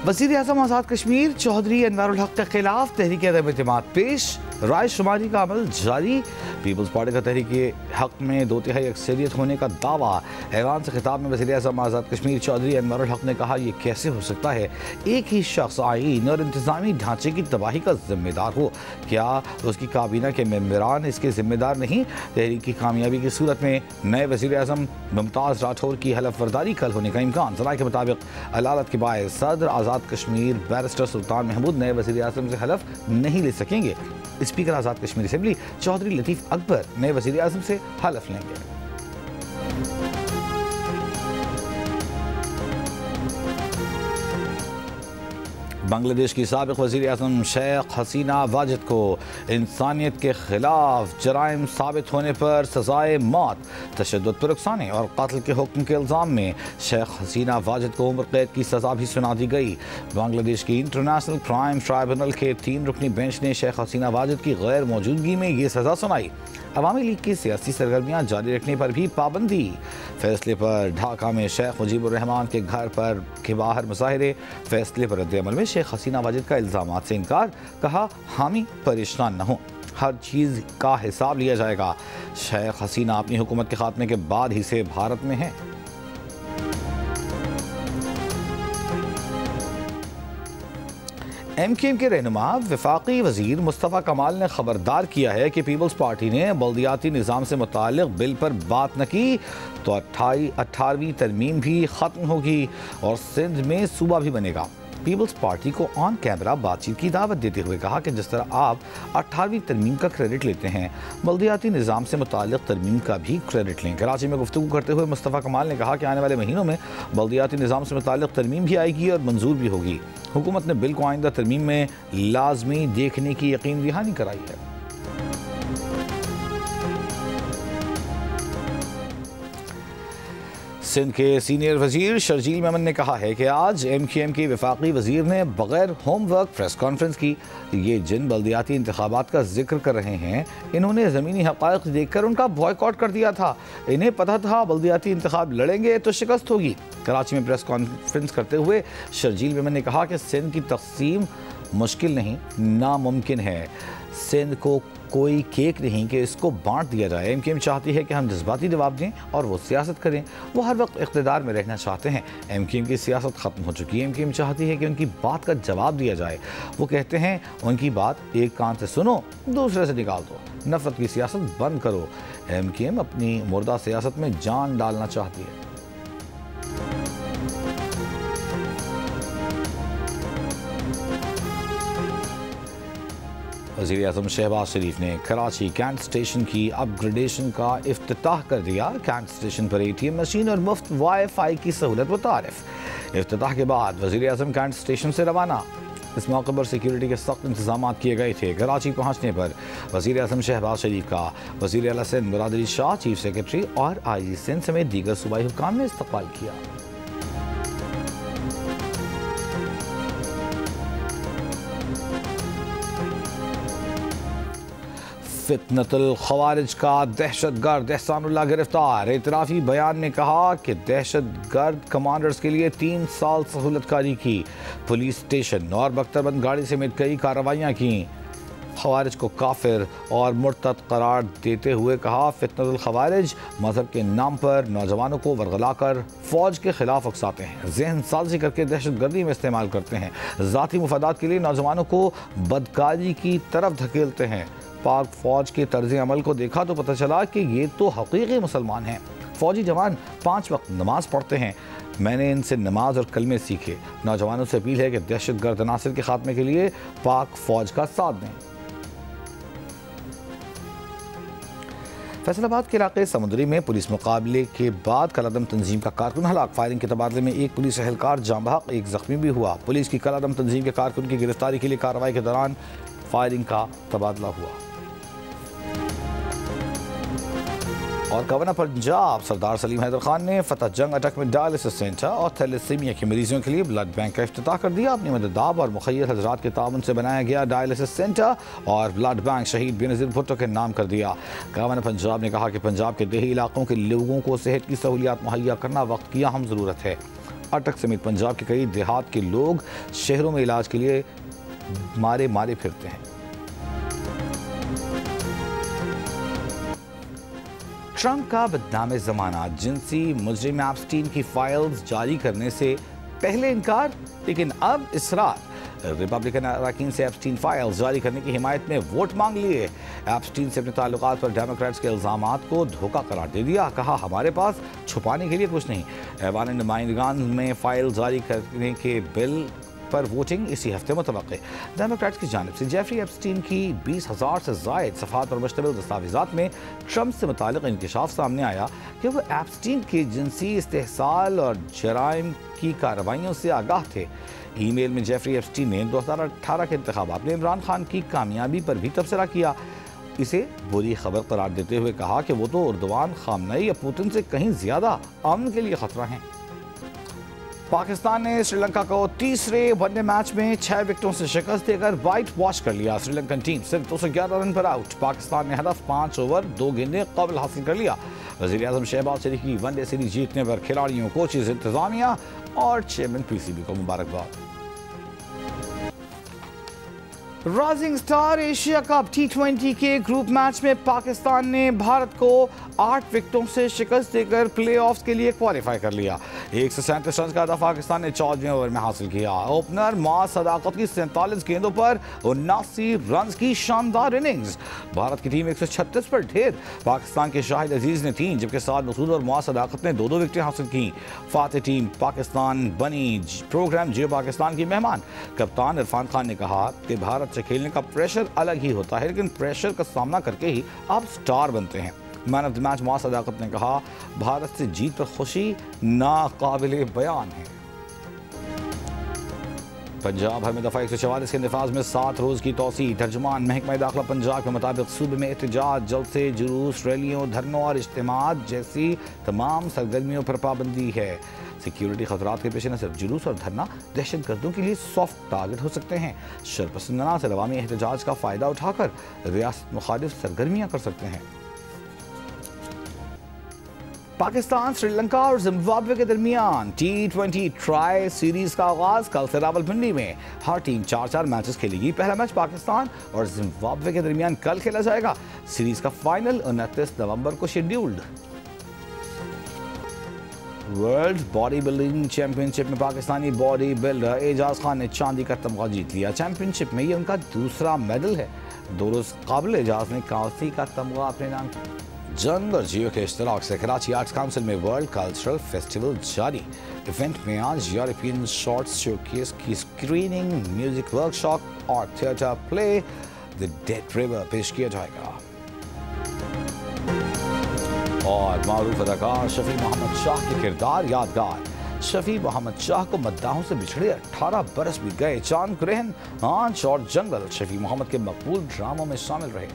वज़ीर-ए-आज़म आज़ाद कश्मीर चौधरी अनवारुल हक के खिलाफ तहरीक अदम एतमाद पेश, राय शुमारी का अमल जारी। पीपल्स पार्टी का तहरीक हक में 2/3 अक्सरियत होने का दावा। ऐवान से खिताब में वज़ीर-ए-आज़म आज़ाद कश्मीर चौधरी अनवारुल हक ने कहा, यह कैसे हो सकता है एक ही शख्स आईन और इंतज़ामी ढांचे की तबाही का जिम्मेदार हो? क्या उसकी काबीना के मेंबरान इसके जिम्मेदार नहीं? तहरीक की कामयाबी की सूरत में नए वज़ीर-ए-आज़म मुमताज़ राठौर की हलफ वर्दारी कल होने का इम्कान। ज़राए के मुताबिक अदालत के बायस सदर आज़ाद कश्मीर बैरिस्टर सुल्तान महमूद नए वज़ीर-ए-आज़म से हलफ नहीं ले सकेंगे। स्पीकर आज़ाद कश्मीर असेंबली चौधरी लतीफ़ अकबर नए वज़ीर-ए-आज़म से हलफ लेंगे। बांग्लादेश की साबिक़ वज़ीर-ए-आज़म शेख हसीना वाजिद को इंसानियत के खिलाफ जराइम साबित होने पर सज़ाए मौत, तशद्दुद पर उकसाने और कत्ल के हुक्म के इल्ज़ाम में शेख हसीना वाजिद को उम्र कैद की सज़ा भी सुना दी गई। बांग्लादेश की इंटरनेशनल क्राइम ट्राइब्यूनल के 3 रुकनी बेंच ने शेख हसीना वाजिद की गैर मौजूदगी में ये सज़ा सुनाई। अवामी लीग की सियासी सरगर्मियाँ जारी रखने पर भी पाबंदी। फैसले पर ढाका में शेख मुजीबुर रहमान के घर पर के बाहर मुजाहिरे। फैसले पर रद्द-ए-अमल में शेख हसीना वाजिद का इल्ज़ामात से इनकार। कहा, हामी परेशान न हो, हर चीज़ का हिसाब लिया जाएगा। शेख हसीना अपनी हुकूमत के खात्मे के बाद ही से भारत में हैं। MKM के रहनुमा वफाकी वज़ीर मुस्तफ़ा कमाल ने खबरदार किया है कि पीपल्स पार्टी ने बल्दियाती निज़ाम से मुताल्लिक़ बिल पर बात न की तो 18वीं तरमीम भी ख़त्म होगी और सिंध में सूबा भी बनेगा। पीपल्स पार्टी को ऑन कैमरा बातचीत की दावत देते हुए कहा कि जिस तरह आप 18वीं तरमीम का क्रेडिट लेते हैं, बल्दियाती निज़ाम से मुताल्लिक़ तरमीम का भी क्रेडिट लें। कराची में गुफ्तगू करते हुए मुस्तफ़ा कमाल ने कहा कि आने वाले महीनों में बल्दियाती निज़ाम से मुताल्लिक़ तरमीम भी आएगी और मंजूर भी होगी। हुकूमत ने बिल को आइंदा तरमीम में लाजमी देखने की यकीन दहानी कराई है। सिंध के सीनियर वजीर शर्जील मेमन ने कहा है कि आज MKM के वफाकी वजीर ने बगैर होमवर्क प्रेस कॉन्फ्रेंस की। ये जिन बल्दियाती इंतखाबात का जिक्र कर रहे हैं, इन्होंने ज़मीनी हक़ाइक़ देखकर उनका बॉयकॉट कर दिया था। इन्हें पता था बल्दियाती इंतखाब लड़ेंगे तो शिकस्त होगी। कराची में प्रेस कॉन्फ्रेंस करते हुए शर्जील मेमन ने कहा कि सिंध की तक़सीम मुश्किल नहीं, नामुमकिन है। सिंध को कोई केक नहीं कि इसको बांट दिया जाए। MKM चाहती है कि हम जज्बाती जवाब दें और वो सियासत करें। वो हर वक्त इक़्तिदार में रहना चाहते हैं। MKM की सियासत ख़त्म हो चुकी है। MKM चाहती है कि उनकी बात का जवाब दिया जाए। वो कहते हैं, उनकी बात एक कान से सुनो, दूसरे से निकाल दो। नफ़रत की सियासत बंद करो। MKM अपनी मुर्दा सियासत में जान डालना चाहती है। वज़ीर-ए-आज़म शहबाज शरीफ ने कराची कैंट स्टेशन की अपग्रेडेशन का इफ्तिताह कर दिया। कैंट स्टेशन पर ATM मशीन और मुफ्त वाईफाई की सहूलत मुतारिफ। इफ्तिताह के बाद वज़ीर-ए-आज़म कैंट स्टेशन से रवाना। इस मौके पर सिक्योरिटी के सख्त इंतजाम किए गए थे। कराची पहुँचने पर वज़ीर-ए-आज़म शहबाज शरीफ का वज़ीर आला सिंध मुराद अली शाह, चीफ सेक्रेटरी और IG सिंध समेत दीगर सूबाई हुक्काम ने इस्तक़बाल किया। फितनतुल खवारिज का दहशतगर्द एहसानुल्लाह गिरफ्तार। एतराफ़ी बयान में कहा कि दहशतगर्द कमांडर्स के लिए 3 साल सहूलतकारी की। पुलिस स्टेशन और बख्तरबंद गाड़ी समेत कई कार्रवाइयाँ की। खवारिज को काफिर और मुर्तद करार देते हुए कहा, फितनतुल खवारिज मजहब के नाम पर नौजवानों को वरगलाकर फौज के खिलाफ उकसाते हैं, जहन साजी करके दहशतगर्दी में इस्तेमाल करते हैं, ज़ाती मुफादात के लिए नौजवानों को बदकारी की तरफ धकेलते हैं। पाक फौज के तर्ज अमल को देखा तो पता चला कि ये तो हकीकी मुसलमान हैं। फौजी जवान 5 वक्त नमाज पढ़ते हैं। मैंने इनसे नमाज और कलमे सीखे। नौजवानों से अपील है कि दहशतगर्द अनासर के खात्मे के लिए पाक फौज का साथ दें। फैसलाबाद के इलाके समुद्री में पुलिस मुकाबले के बाद कलादम तंजीम का कारकुन हलाक। फायरिंग के तबादले में एक पुलिस एहलकार जाँ बहक, एक जख्मी भी हुआ। पुलिस की कलादम तंजीम के कारकुन की गिरफ्तारी के लिए कार्रवाई के दौरान फायरिंग का तबादला हुआ। और गवर्नर पंजाब सरदार सलीम हैदर खान ने फतह जंग अटक में डायलिसिस सेंटर और थैलेसीमिया के मरीजों के लिए ब्लड बैंक का इफ्तिताह कर दिया। अपनी मददाब और मुखय्यर हजरात के ताउन से बनाया गया डायलिसिस सेंटर और ब्लड बैंक शहीद बेनज़ीर भुट्टो के नाम कर दिया। गवर्नर पंजाब ने कहा कि पंजाब के देही इलाकों के लोगों को सेहत की सहूलियात मुहैया करना वक्त की अहम ज़रूरत है। अटक समेत पंजाब के कई देहात के लोग शहरों में इलाज के लिए मारे मारे फिरते हैं। ट्रंप का बदनाम ज़माना, जिनसी मुजरिम एप्स्टीन की फाइल्स जारी करने से पहले इनकार, लेकिन अब इसरार। रिपब्लिकन अरकान से एप्स्टीन फाइल्स जारी करने की हिमायत में वोट मांग लिए। एप्स्टीन से अपने ताल्लुकात पर डेमोक्रेट्स के इल्जामात को धोखा करार दे दिया। कहा, हमारे पास छुपाने के लिए कुछ नहीं। ऐवान नुमाइंदगान में फाइल जारी करने के बिल पर वोटिंग इसी हफ्ते मुतवक्के। डेमोक्रेट्स की जानिब से जेफरी एप्स्टीन की 20,000 से ज़ायद सफ़ात पर मुश्तमिल दस्तावेज़ात में ट्रंप से मुतालिक इंकशाफ सामने आया कि वो एप्स्टीन के जिनसी इस्तेहसाल और जराइम की कार्रवाइयों से आगाह थे। ईमेल में जेफरी एप्स्टीन ने 2018 के इंतखाबात में इमरान खान की कामयाबी पर भी तबसरा किया। इसे बुरी खबर करार देते हुए कहा कि वो तो एर्दोगान, खामनेई या पुतिन से कहीं ज़्यादा अमन के लिए खतरा हैं। पाकिस्तान ने श्रीलंका को तीसरे वनडे मैच में 6 विकेटों से शिकस्त देकर वाइट वॉश कर लिया। श्रीलंकन टीम सिर्फ 211 रन पर आउट। पाकिस्तान ने हदफ 5 ओवर 2 गेंदें कबल हासिल कर लिया। वज़ीर-ए-आज़म शहबाज शरीफ की वनडे सीरीज जीतने पर खिलाड़ियों, कोचेज, इंतजामिया और चेयरमैन पीसीबी को मुबारकबाद। Rising star Asia cup T20 के ग्रुप मैच में पाकिस्तान ने भारत को 8 विकेटों से शिकस्त देकर प्लेऑफ्स के लिए क्वालिफाई कर लिया। 137 रन का हदफ पाकिस्तान ने 14वें ओवर में हासिल किया। ओपनर मास सदाकत की 47 गेंदों पर 79 रन की शानदार इनिंग्स। भारत की टीम 136 पर ढेर। पाकिस्तान के शाहिद अजीज ने 3 जबकि साद मसूद और मास सदाकत ने 2-2 विकेटें हासिल की। फातेह टीम पाकिस्तान बनी प्रोग्राम जियो पाकिस्तान की मेहमान। कप्तान इरफान खान ने कहा कि भारत से खेलने का प्रेशर अलग ही होता है, लेकिन प्रेशर का सामना करके ही आप स्टार बनते हैं। मैन ऑफ द मैच मास सदाकत ने कहा, भारत से जीत पर खुशी नाकाबिले बयान है। पंजाब भर में दफ़ा 144 के नफाज में 7 रोज़ की तोसी। तर्जुमान महकमा दाखिला पंजाब के मुताबिक सूबे में एहतजाज, जलसे, जुलूस, रैलियों, धरनों और इज्तिमात जैसी तमाम सरगर्मियों पर पाबंदी है। सिक्योरिटी खतरात के पेश नज़र जुलूस और धरना दहशतगर्दों के लिए सॉफ्ट टारगेट हो सकते हैं। शरपसंदाना से अवामी एहतजाज का फ़ायदा उठाकर रियासत मुखालिफ सरगर्मियाँ कर सकते हैं। पाकिस्तान, श्रीलंका और जिम्बाब्वे के दरमियान T20 ट्राई सीरीज का आगाज कल से रावलपिंडी में। हर टीम 4-4 मैचेस खेलेगी। पहला मैच पाकिस्तान और जिम्बाब्वे के दरमियान कल खेला जाएगा। सीरीज का फाइनल 29 नवंबर को scheduled. World body building championship में पाकिस्तानी बॉडी बिल्डर एजाज खान ने चांदी का तमगा जीत लिया। चैंपियनशिप में ये उनका दूसरा मेडल है। 2 रोज काबिल एजाज ने कांसी का तमगा अपने नाम किया। जंग और जियो के इश्तराक से कराची आर्ट्स काउंसिल में वर्ल्ड कल्चरल फेस्टिवल जारी। इवेंट में आज यूरोपियन शॉर्ट्स शोकेस की स्क्रीनिंग, म्यूजिक वर्कशॉप और theatre play the dead river पेश किया जाएगा। और मारूफ अदाकार शफी मोहम्मद शाह के किरदार यादगार। शफी मोहम्मद शाह को मद्दाहों से बिछड़े 18 बरस बीत गए। चांद ग्रहण, आंच और जंगल शफी मोहम्मद के मकबूल ड्रामों में शामिल रहे।